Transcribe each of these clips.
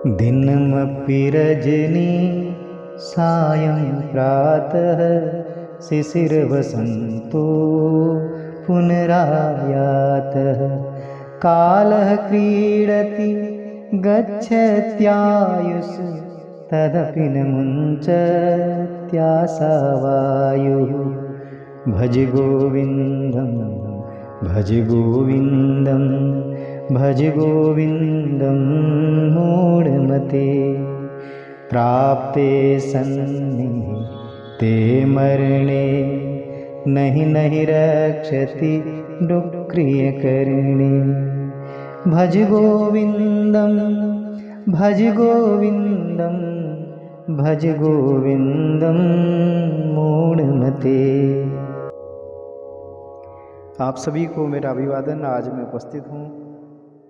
दिनमपि रजनी सायं प्रातः शिशिरवसन्तो पुनरायातः। कालः क्रीडति गच्छत्यायुः तदपि न मुञ्चत्याशावायुः। भज गोविन्दं भज गोविन्दं भज गोविन्दं मूढमते। प्राप्ते सन्निहिते मरणे नहि नहि रक्षति दुष्क्रियकर्णे। भज गोविन्दं भज गोविन्दं भज गोविन्दं मूढमते। आप सभी को मेरा अभिवादन। आज मैं उपस्थित हूँ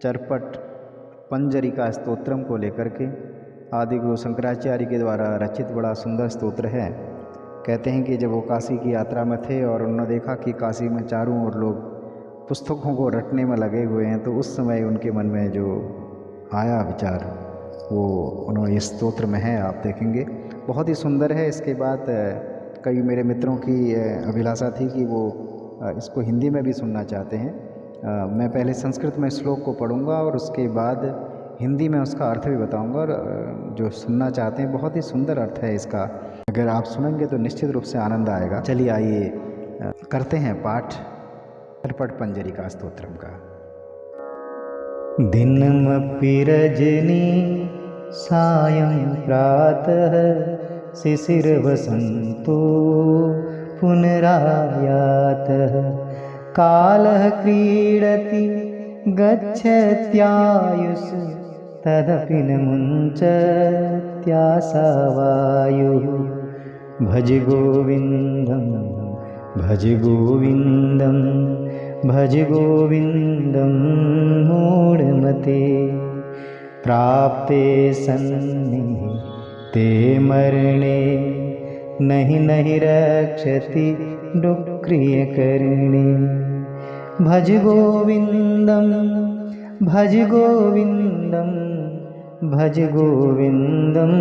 चरपट पंजरिका स्तोत्रम को लेकर के। आदि गुरु शंकराचार्य के द्वारा रचित बड़ा सुंदर स्तोत्र है। कहते हैं कि जब वो काशी की यात्रा में थे और उन्होंने देखा कि काशी में चारों ओर लोग पुस्तकों को रटने में लगे हुए हैं, तो उस समय उनके मन में जो आया विचार वो उन्होंने इस स्तोत्र में है, आप देखेंगे बहुत ही सुंदर है। इसके बाद कई मेरे मित्रों की अभिलाषा थी कि वो इसको हिंदी में भी सुनना चाहते हैं। मैं पहले संस्कृत में श्लोक को पढ़ूंगा और उसके बाद हिंदी में उसका अर्थ भी बताऊंगा। और जो सुनना चाहते हैं, बहुत ही सुंदर अर्थ है इसका। अगर आप सुनेंगे तो निश्चित रूप से आनंद आएगा। चलिए आइए करते हैं पाठ चरपट पंजरिका स्तोत्रम का। दिनमपि रजनी सायं प्रातः शिशिरवसन्तो पुनरायातः। कालः क्रीडति गच्छत्यायुः तदपि न मुञ्चत्याशावायुः। भज गोविन्दं भज गोविन्दं भज गोविन्दं मूढमते। प्राप्ते सन्निहिते मरणे नहि नहि रक्षति दुष्क्रियकर्णे। भज गोविन्दं भज गोविन्दं भज गोविन्दं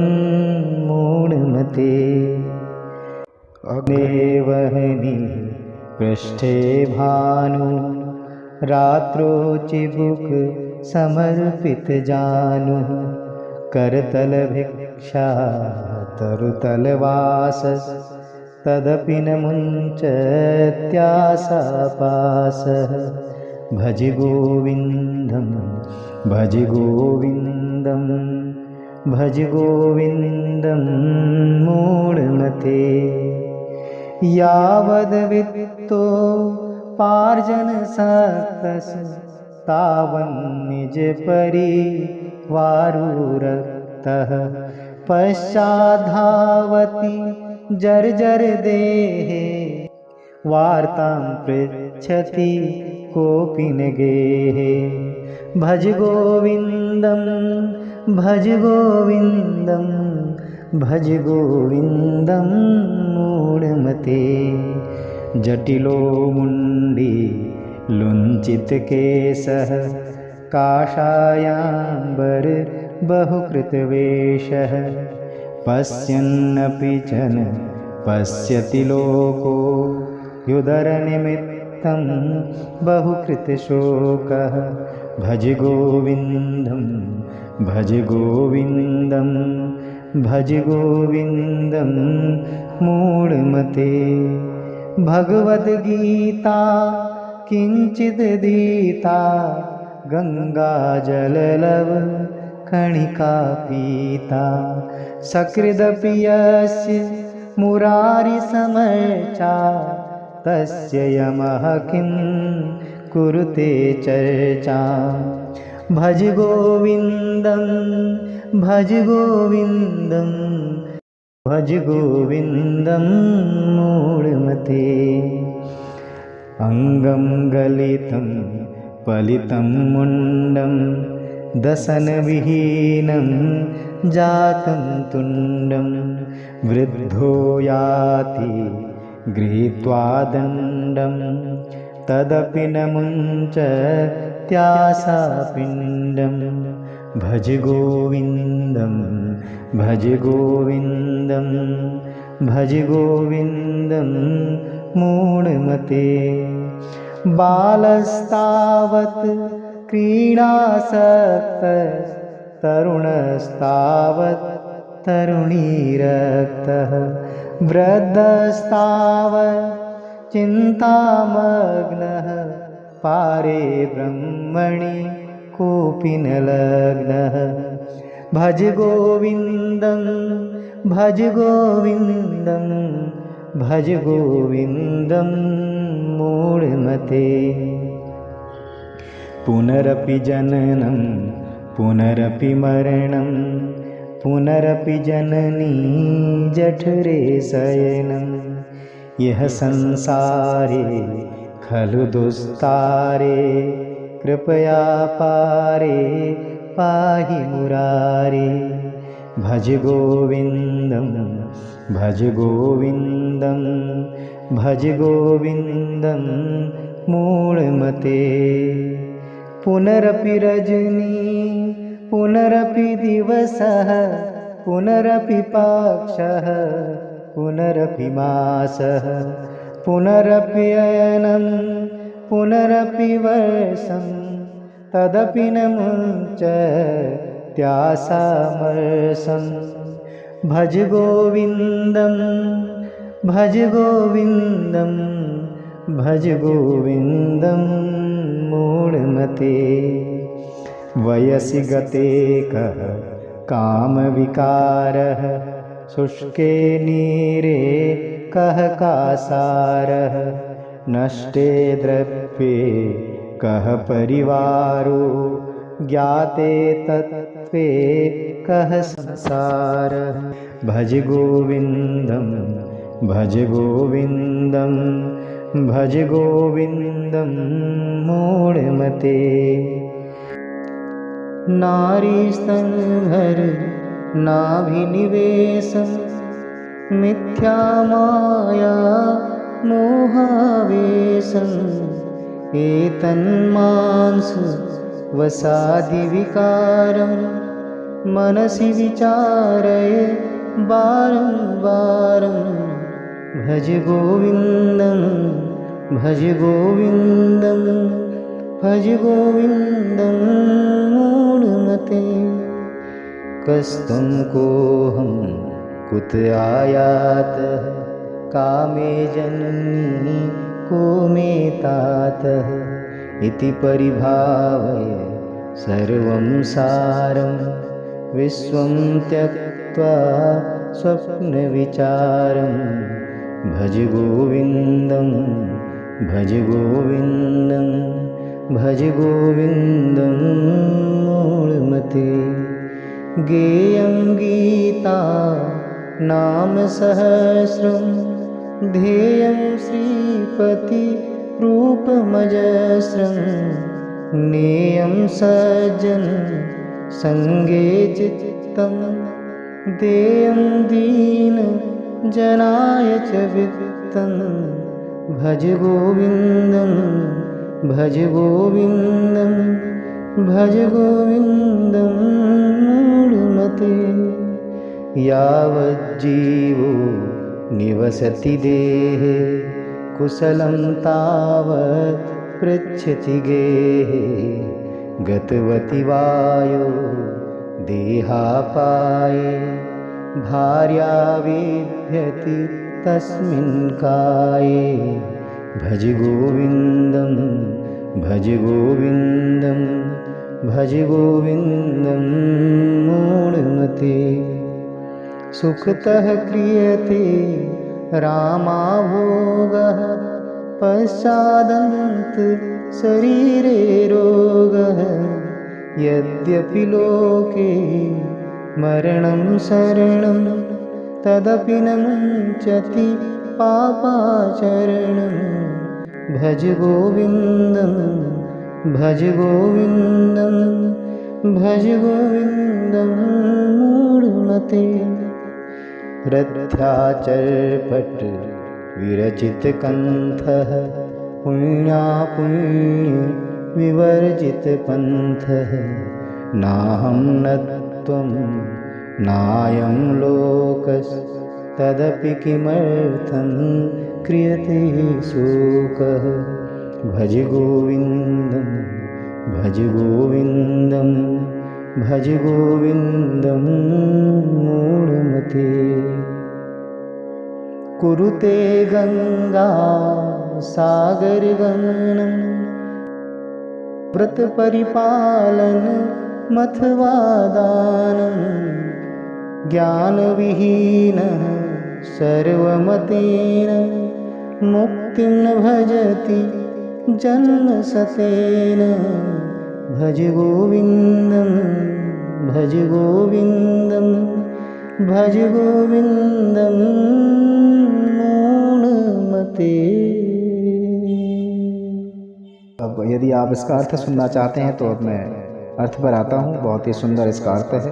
मूढमते। अग्नेवहनि पृष्ठे भानु रात्रो चिबुक समर्पित जानुः। करतल भिक्षा तरुतलवास तदपि न मुञ्चत्याशापाशः। भज गोविन्दं भज गोविन्दं भज गोविन्दं मूढमते। यावद्वित्तोपार्जनसक्तस् तावन्निज परिवारुरक्तः। पश्चाद्धावति जर्जर देहे वार्तां पृच्छति कोऽपि न गेहे। भज गोविन्दं भज गोविन्दं भज गोविन्दं मूढमते। जटिलो मुण्डी लुञ्चितकेशः काषायाम्बर बहुकृतवेषः। पश्यन्नपि च न पश्यति लोको युदरनिमित्तं बहुकृतशोकः। भज गोविन्दं भज गोविन्दं भज गोविन्दं मूढमते। भगवद्गीता किञ्चिदधीता गङ्गाजललव कणिका पीता। सकृदपि यस्य मुरारिसमर्चा तस्य यमः किं कुरुते चर्चां। भज गोविन्दं भज गोविन्दं भज गोविन्दं मूढमते। अङ्गं गलितं पलितं मुण्डं दशनविहीनं जातं तुण्डं। वृद्धो याति गृहीत्वा दण्डं तदपि न मुञ्चत्याशापिण्डं। भज गोविन्दं भज गोविन्दं भज गोविन्दं मूढमते। बालस्तावत् क्रीडासक्तः तरुणस्तावत् तरुणीरक्तः वृद्धस्तावत् चिन्तामग्नः पारे ब्रह्मणि कोऽपि न लग्नः। भज गोविन्दं भज गोविन्दं भज गोविन्दं मूढमते। पुनरपि जननं पुनरपि मरणं पुनरपि जननी जठरे शयनं। यह संसारे खलु दुस्तारे कृपया पारे पाहि मुरारे। भज गोविन्दं भज गोविन्दं भज गोविन्दं मूढमते। पुनरपि रजनी पुनरपि दिवसः पुनरपि पक्षः पुनरपि मासः पुनरपि अयनं पुनरपि वर्षं तदपि न मुञ्चत्यासामर्षम्। भज गोविन्दं भज गोविन्दं भज गोविन्दं मूढमते। वयसि गते कः कामविकारः शुष्के नीरे कः कासारः। नष्टे द्रव्ये कः परिवारो ज्ञाते तत्त्वे कः संसारः। भज गोविन्दं भज गोविन्दं भज गोविन्दं मूढमते। नारीस्तनभर नाभिनिवेशं मिथ्यामाया मोहावेशम्। एतन्मांस वसादिविकारं मनसि विचारय बारं बारं। भज गोविन्दं भज गोविन्दं भज गोविन्दं मूढमते। कस्त्वं कोऽहं कुत आयातः कामे जननी को मे तातः। इति परिभावय सर्वं सारं विश्वं त्यक्त्वा स्वप्नविचारं। भज गोविन्दं भज गोविन्दं भज गोविन्दं मूढमते। गेयं गीता नाम सहस्रं ध्येयं श्रीपति रूपमजस्रं। नेयं सज्जन संगे चित्तं देयं दीन जनाय च वित्तं। भज गोविन्दं भज गोविन्दं भज गोविन्दं मूढमते। यावज्जीवो निवसति देहे कुशलं तावत् पृच्छति गेहे। गतवति वायो देहापाये भार्या विद्यति तस्मिन् काये। भज गोविन्दं भज गोविन्दं भज गोविन्दं मूढमते। सुखतः क्रियते रामाभोगः पश्चादन्त शरीरे रोगः। यद्यपि लोके मरणं शरणं तदपि न मुञ्चति पापाचरणं। भज गोविन्दं भज गोविन्दं भज गोविन्दं मूढमते। रथ्याचर्पट विरचितकण्ठः पुण्यापुण्य विवर्जितपन्थः। नाहं न त्वं नायं लोकस्तदपि किमर्थं क्रियते शोकः। भज गोविन्दं भज गोविन्दं भज गोविन्दं मूढमते। कुरुते गंगा सागरगमनं व्रत परिपालन मथवा दानं। ज्ञानविहीनः सर्वमतेन मुक्तिं न भजति जन्मशतेन। भज गोविन्दं भज गोविन्दं भज गोविन्दं मूढमते। अब यदि आप इसका अर्थ सुनना चाहते हैं तो अब मैं अर्थ पर आता हूँ। बहुत ही सुंदर इसका अर्थ है।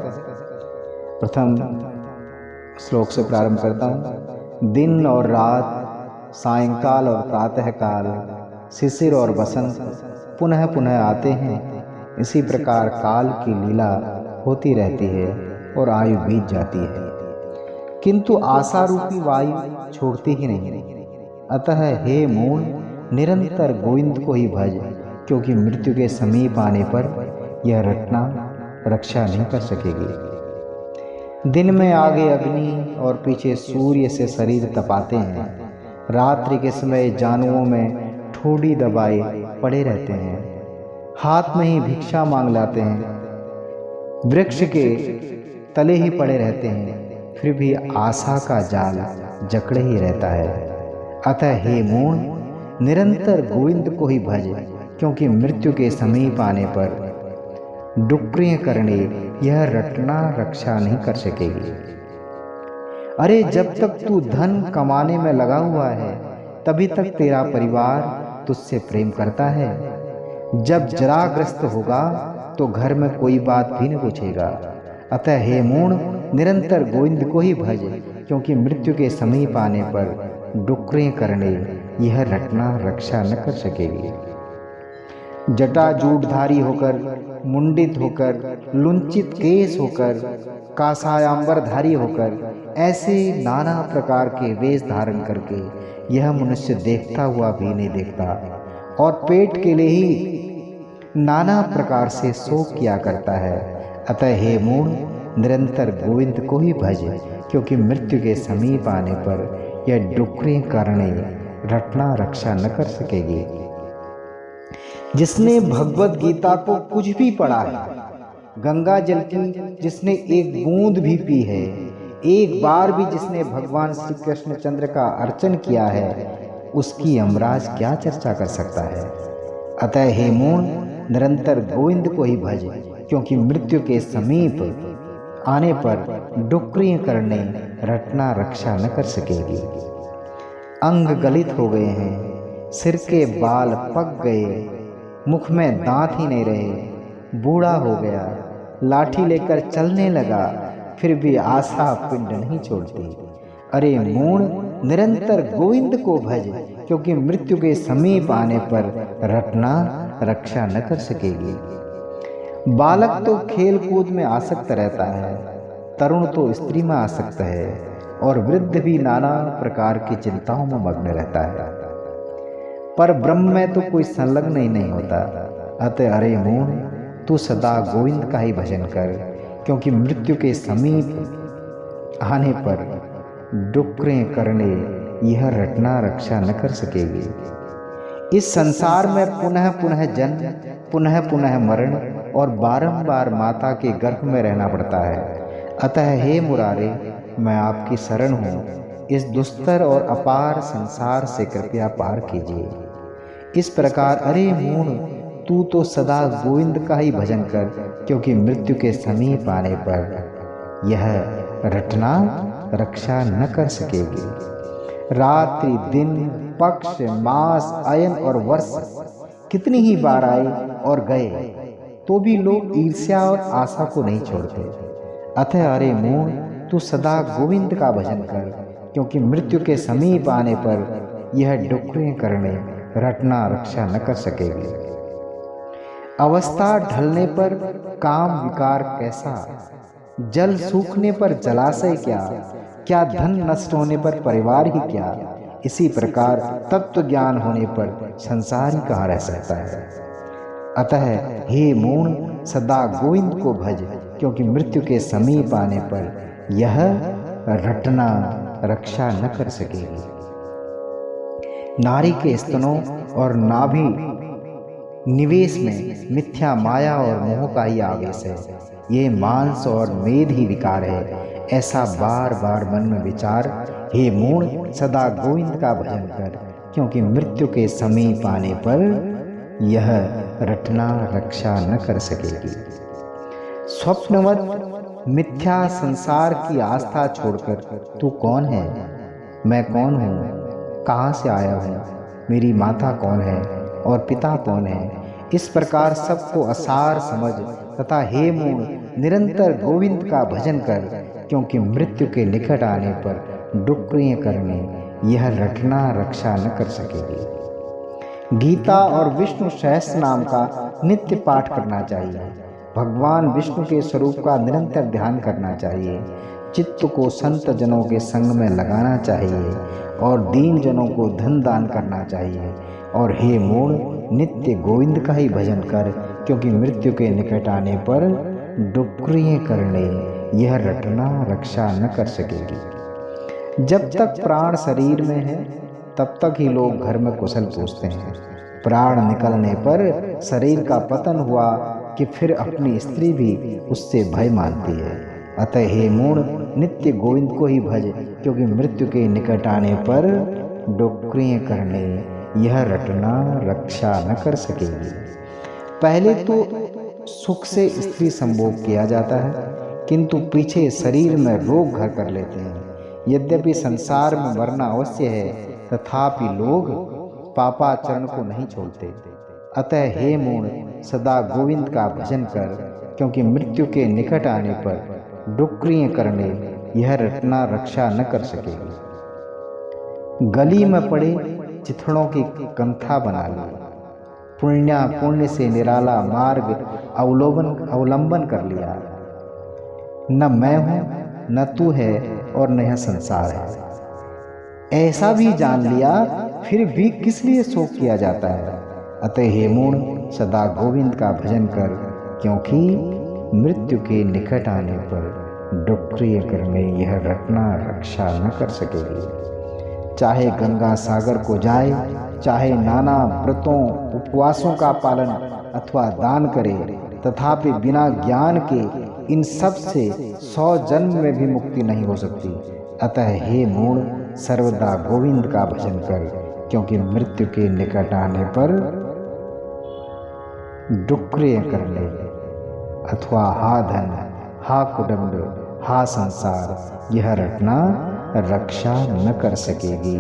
प्रथम श्लोक से प्रारंभ करता हूँ। दिन और रात, सायंकाल और प्रातःकाल, शिशिर और बसंत पुनः पुनः आते हैं। इसी प्रकार काल की लीला होती रहती है और आयु बीत जाती है, किंतु आशा रूपी वायु छोड़ती ही नहीं। अतः हे मूढ़, निरंतर गोविंद को ही भज, क्योंकि मृत्यु के समीप आने पर यह रटना रक्षा नहीं कर सकेगी। दिन में आगे अग्नि और पीछे सूर्य से शरीर तपाते हैं। रात्रि के समय जानुओं में ठोड़ी दबाए पड़े रहते हैं। हाथ में ही भिक्षा मांग लाते हैं। वृक्ष के तले ही पड़े रहते हैं, फिर भी आशा का जाल जकड़े ही रहता है। अतः हे मूढ़, निरंतर गोविंद को ही भज, क्योंकि मृत्यु के समीप आने पर डुक्रियां करने यह रटना रक्षा नहीं कर सकेगी। अरे जब तक तू धन कमाने में लगा हुआ है, तभी तक तेरा परिवार तुझसे प्रेम करता है। जब जराग्रस्त होगा तो घर में कोई बात भी न पूछेगा। अतः हे मूढ़, निरंतर गोविंद को ही भज, क्योंकि मृत्यु के समीप आने पर डुक्रियां करने यह रटना रक्षा न कर सकेगी। जटाजूटधारी होकर, मुंडित होकर, लुंचित केस होकर, कासायांबरधारी होकर, ऐसे नाना प्रकार के वेश धारण करके यह मनुष्य देखता हुआ भी नहीं देखता और पेट के लिए ही नाना प्रकार से शोक किया करता है। अतः हे मूढ़, निरंतर गोविंद को ही भज, क्योंकि मृत्यु के समीप आने पर यह डुक्रियां करने रटना रक्षा न कर सकेगी। जिसने भगवत गीता को कुछ भी पढ़ा है, गंगा जल की जिसने एक बूंद भी पी है, एक बार भी जिसने भगवान श्री कृष्ण चंद्र का अर्चन किया है, उसकी यमराज क्या चर्चा कर सकता है। अतः हे मूढ़, निरंतर गोविंद को ही भज, क्योंकि मृत्यु के समीप आने पर डुक्रियां करने रटना रक्षा न कर सकेगी। अंग गलित हो गए हैं, सिर के बाल पक गए, मुख में दांत ही नहीं रहे, बूढ़ा हो गया, लाठी लेकर चलने लगा, फिर भी आशा पिंड नहीं छोड़ती। अरे मूढ़, निरंतर गोविंद को भज, क्योंकि मृत्यु के समीप आने पर रटना रक्षा न कर सकेगी। बालक तो खेल कूद में आसक्त रहता है, तरुण तो स्त्री में आसक्त है, और वृद्ध भी नाना प्रकार की चिंताओं में मग्न रहता है, पर ब्रह्म में तो कोई संलग्न ही नहीं होता। अतः अरे मूढ़, तू सदा गोविंद का ही भजन कर, क्योंकि मृत्यु के समीप आने पर डुक्रियां करने यह रटना रक्षा न कर सकेगी। इस संसार में पुनः पुनः जन्म, पुनः पुनः मरण और बारंबार माता के गर्भ में रहना पड़ता है। अतः हे मुरारे, मैं आपकी शरण हूँ, इस दुस्तर और अपार संसार से कृपया पार कीजिए। इस प्रकार अरे मूढ़, तू तो सदा गोविंद का ही भजन कर, क्योंकि मृत्यु के समीप आने पर यह रटना रक्षा न कर सकेगी। रात्रि, दिन, पक्ष, मास, अयन और वर्ष कितनी ही बार आए और गए, तो भी लोग ईर्ष्या और आशा को नहीं छोड़ते। अतः अरे मूढ़, तू सदा गोविंद का भजन कर, क्योंकि मृत्यु के समीप आने पर यह डुक्रियां करने रटना रक्षा न कर सकेगी। अवस्था ढलने पर काम विकार कैसा, जल सूखने पर जलाशय क्या, क्या धन नष्ट होने पर परिवार ही क्या, इसी प्रकार तत्व ज्ञान होने पर संसार ही कहाँ रह सकता है। अतः हे मूढ़ सदा गोविंद को भज, क्योंकि मृत्यु के समीप आने पर यह रटना रक्षा न कर सकेगी। नारी के स्तनों और नाभि निवेश में मिथ्या माया और मोह का ही आवेश है। ये मांस और मेद ही विकार है, ऐसा बार बार मन में विचार। हे मूढ़ सदा गोविंद का भजन कर, क्योंकि मृत्यु के समीप आने पर यह रटना रक्षा न कर सकेगी। स्वप्नवत मिथ्या संसार की आस्था छोड़कर तू कौन है, मैं कौन हूँ, कहाँ से आया हूँ, मेरी माता कौन है और पिता कौन है, इस प्रकार सबको असार समझ तथा हे मूढ़ निरंतर गोविंद का भजन कर, क्योंकि मृत्यु के निकट आने पर डुक्रियाँ करने यह रटना रक्षा न कर सकेगी। गीता और विष्णु सहस्त्र नाम का नित्य पाठ करना चाहिए। भगवान विष्णु के स्वरूप का निरंतर ध्यान करना चाहिए। चित्त को संत जनों के संग में लगाना चाहिए और दीन जनों को धन दान करना चाहिए। और हे मूढ़ नित्य गोविंद का ही भजन कर, क्योंकि मृत्यु के निकट आने पर डुक्रियाँ करने यह रटना रक्षा न कर सकेगी। जब तक प्राण शरीर में है तब तक ही लोग घर में कुशल पूछते हैं। प्राण निकलने पर शरीर का पतन हुआ कि फिर अपनी स्त्री भी उससे भय मानती है। अतः हे मूढ़ नित्य गोविंद को ही भज, क्योंकि मृत्यु के निकट आने पर डुक्रियाँ करने यह रटना रक्षा न कर सकेगी। पहले तो सुख से स्त्री संभोग किया जाता है, किंतु पीछे शरीर में रोग घर कर लेते हैं। यद्यपि संसार में मरना अवश्य है, तथापि लोग पापाचरण को नहीं छोड़ते। अतः हे मूढ़ सदा गोविंद का भजन कर, क्योंकि मृत्यु के निकट आने पर डुक्रियाँ करने यह रटना रक्षा न कर सकेगी। गली में पड़े चिथड़ों की कंथा बना ली, पुण्य से निराला मार्ग अवलंबन कर लिया। न मैं हूँ न तू है और न यह संसार है, ऐसा भी जान लिया, फिर भी किस लिए शोक किया जाता है। अतः हे मूढ़ सदा गोविंद का भजन कर, क्योंकि मृत्यु के निकट आने पर डुक्रियाँ करने यह रटना रक्षा न कर सकेगी। चाहे गंगा सागर को जाए, चाहे नाना व्रतों उपवासों का पालन अथवा दान करे, तथापि बिना ज्ञान के इन सब से 100 जन्म में भी मुक्ति नहीं हो सकती। अतः हे मूढ़ सर्वदा गोविंद का भजन कर, क्योंकि मृत्यु के निकट आने पर डुक्रियाँ करने अथवा हा धन हा कुटुंब हा संसार यह रटना रक्षा न कर सकेगी।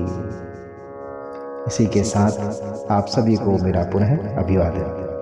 इसी के साथ आप सभी को मेरा पुनः अभिवादन।